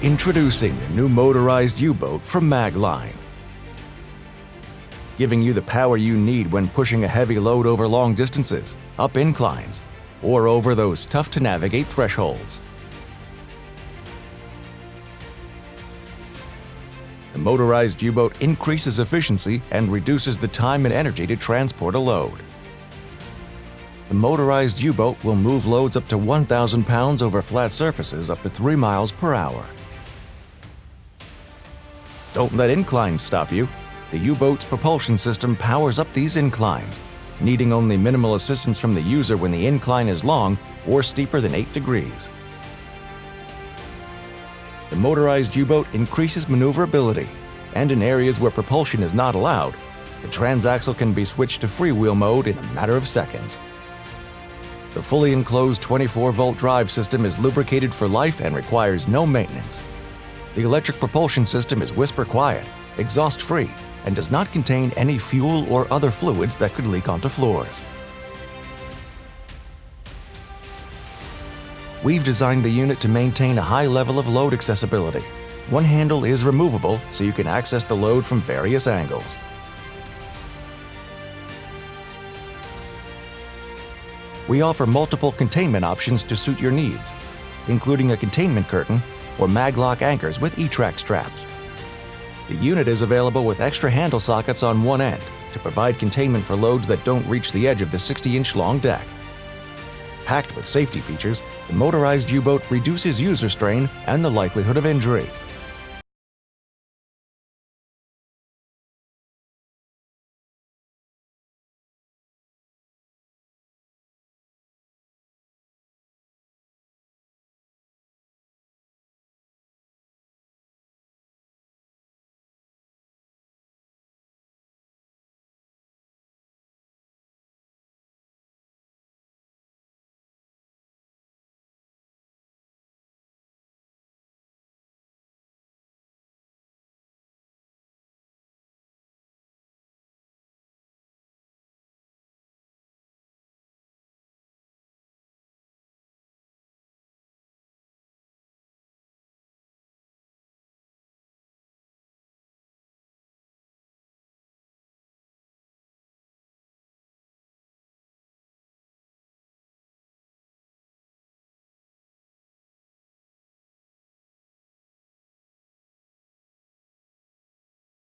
Introducing the new motorized U-Boat from Magliner. Giving you the power you need when pushing a heavy load over long distances, up inclines, or over those tough-to-navigate thresholds. The motorized U-Boat increases efficiency and reduces the time and energy to transport a load. The motorized U-Boat will move loads up to 1,000 pounds over flat surfaces up to 3 miles per hour. Don't let inclines stop you. The U-Boat's propulsion system powers up these inclines, needing only minimal assistance from the user when the incline is long or steeper than 8 degrees. The motorized U-Boat increases maneuverability, and in areas where propulsion is not allowed, the transaxle can be switched to freewheel mode in a matter of seconds. The fully enclosed 24-volt drive system is lubricated for life and requires no maintenance. The electric propulsion system is whisper quiet, exhaust-free, and does not contain any fuel or other fluids that could leak onto floors. We've designed the unit to maintain a high level of load accessibility. One handle is removable, so you can access the load from various angles. We offer multiple containment options to suit your needs, including a containment curtain or maglock anchors with E-track straps. The unit is available with extra handle sockets on one end to provide containment for loads that don't reach the edge of the 60-inch long deck. Packed with safety features, the motorized U-Boat reduces user strain and the likelihood of injury.